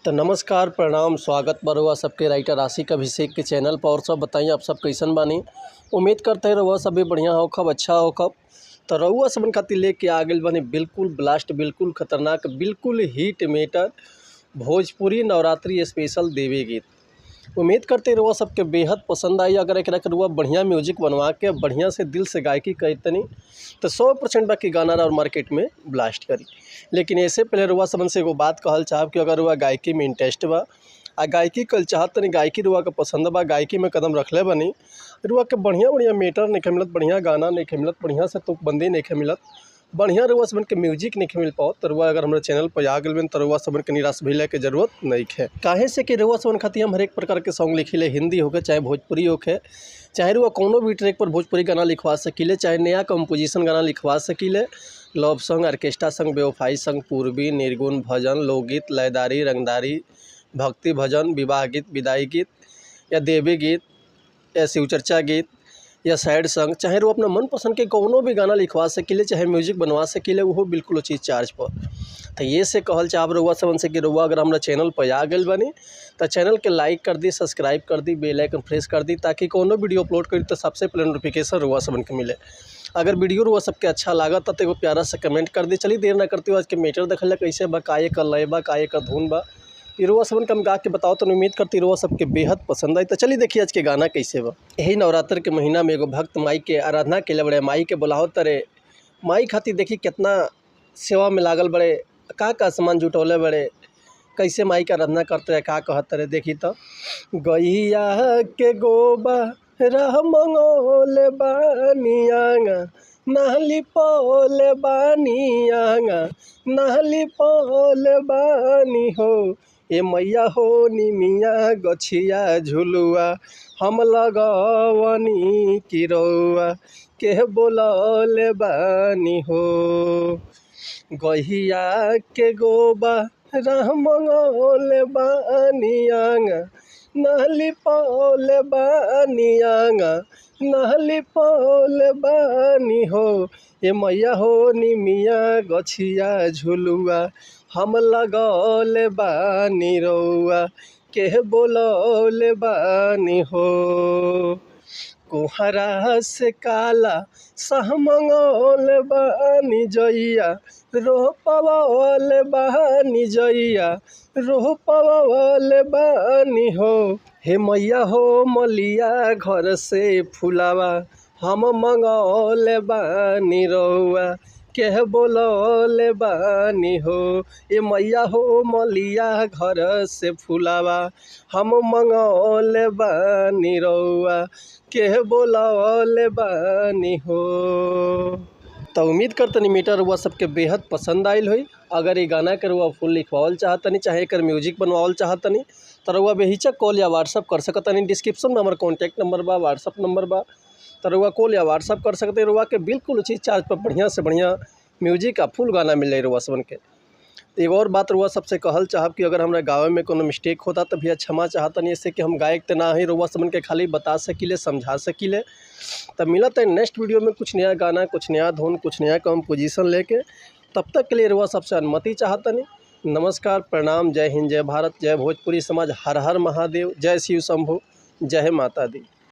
तो नमस्कार प्रणाम स्वागत बा रउआ सबके राइटर आशिक अभिषेक के चैनल पर। और सब बताइए आप सब कैसन बानी। उम्मीद करते हैं रउआ सभी बढ़िया होखब, अच्छा होखब। तो रउआ सबन खातिर लेके आ गइल बानी बिल्कुल ब्लास्ट, बिल्कुल खतरनाक, बिल्कुल hit matter Bhojpuri Navratri special देवी गीत। उम्मीद करते रउआ सबके बेहद पसंद आई। अगर एक रउआ बढ़िया म्यूजिक बनवा के बढ़िया से दिल से गायकी करतनी तो 100% बाकी गाना और मार्केट में ब्लास्ट करी। लेकिन ऐसे पहले रउआ सबन से एगो बात कहल चाहब कि अगर रउआ गायकी में इंटरेस्ट बा आ गायकी कल चाहतनी, गायकी रउआ के पसंद बा, गायकी में कदम रखले बनी, रउआ के बढ़िया बढ़िया मेटर नहीं मिलत, बढ़िया गाना नहीं मिलत, बढ़िया से तुकबंदी नहीं मिलत, बढ़िया रउआ सबन के म्यूजिक नहीं मिल पाओ, तो रउआ अगर हमारे चैनल पर आ गए तो रउआ सबन के निराश भइले के जरूरत नहीं है। काहे से कि रउआ सबन खातिर हम हर एक प्रकार के सॉन्ग लिखिले, हिंदी होके चाहे भोजपुरी होके, चाहे रउआ कोनो भी ट्रैक पर भोजपुरी गाना लिखवा सकीले, चाहे नया कंपोजिशन गाना लिखवा सकीले, लव सॉन्ग, ऑर्केस्ट्रा सॉन्ग, बेवफाई सॉन्ग, पूर्वी, निर्गुण, भजन, लोकगीत, लयदारी, रंगदारी, भक्ति भजन, विवाह गीत, विदाई गीत या देवी गीत या शिवचर्चा गीत या सैड सॉन्ग, चाहे वो अपना मनपसंद के कोनो भी गाना लिखवा सकीले, चाहे म्यूजिक बनवा सकीले, वो बिल्कुल चीज़ चार्ज पर। तो ये से कहल चाहब रउआ सबन से कि रउआ अगर हमारा चैनल पर आ गए बनी तो चैनल के लाइक कर दी, सब्सक्राइब कर दी, बेल आइकन प्रेस कर दी, ताकि कोनो वीडियो अपलोड करी तो सबसे पहले नोटिफिकेशन रउआ सबन के मिले। अगर वीडियो रउआ सबके अच्छा लागत तो एगो प्यारा सा कमेंट कर दी। चलिए देर ना करती हुआ आज के मेटर देखल कैसे बा, का एकर लय बा, का एकर धुन बा, ये रउआ सबन के हम गा के बताओ तो उम्मीद करती रउआ सबके बेहद पसंद आई। तो चलिए देखिए आज के गाना कैसे बा। यही नवरात्र के महीना में एगो भक्त माई के आराधना के लिए बड़े, माई के बुलाहो तरे, माई खातिर देखी कितना सेवा में लागल बड़े, का सामान जुटौले बड़े, कैसे माई के आराधना करते रहे, का कहत रहे देखी। तो गैया के गोबर मंगोले बानियांगा, नहली पोले बानियांगा, नहली पोले बानी हो, ए मैया हो निमिया गछिया झुलुआ, हम लगवनी किरौआ, के बोलले बानी हो। गहिया के गोबर मंगोले बानियांगा, नहली पोले बानियांगा, नहली पोले बानी हो, ए मैया हो निमिया गछिया झुलुआ, हम लगौले बानी रउआ, के बोलौले बानी हो। कोहरा से काला सह मंगौले बानी जइया, रोपवले बानी जइया, रोपवले बानी हो, हे मैया हो मलिया घर से फुलावा, हम मंगौले बानी रउआ, के बोलौले बानी हो, ए मैया हो मलिया घर से फुलावा, हम मंगौले बानी रउआ, के बोलौले बानी हो। तो उम्मीद करतनी मीटर रउआ सबके बेहद पसंद आयल हुई। अगर ये गाना के रउआ फुल लिखवावल चाहतनी, चाहे एकर म्यूजिक बनवावल चाहतनी, तो रउआ बेहिचक कॉल या व्हाट्सअप कर सकतनी। डिस्क्रिप्शन में हमारा कॉन्टैक्ट नंबर बा, व्हाट्सअप नंबर बा, तो रउआ कॉल या व्हाट्सअप कर सकते। रउआ के बिल्कुल उचित चार्ज पर बढ़िया से बढ़िया म्यूजिक आ फुल गाना मिल जाए रउआ सबन के। एक और बात रउआ सबसे कहल चाहब कि अगर हमारे गाँव में कोनो मिस्टेक होता तो भैया क्षमा चाहतनी, इससे कि हम गायक तो ना ही, रउआ सबन के खाली बता सकीले, समझा सकीले। तब मिलत है नेक्स्ट वीडियो में कुछ नया गाना, कुछ नया धुन, कुछ नया कंपोजिशन लेके। तब तक के लिए रउआ सबसे अनुमति चाहतनी। नमस्कार प्रणाम, जय हिंद, जय भारत, जय भोजपुरी समाज, हर हर महादेव, जय शिव शंभु, जय माता दी।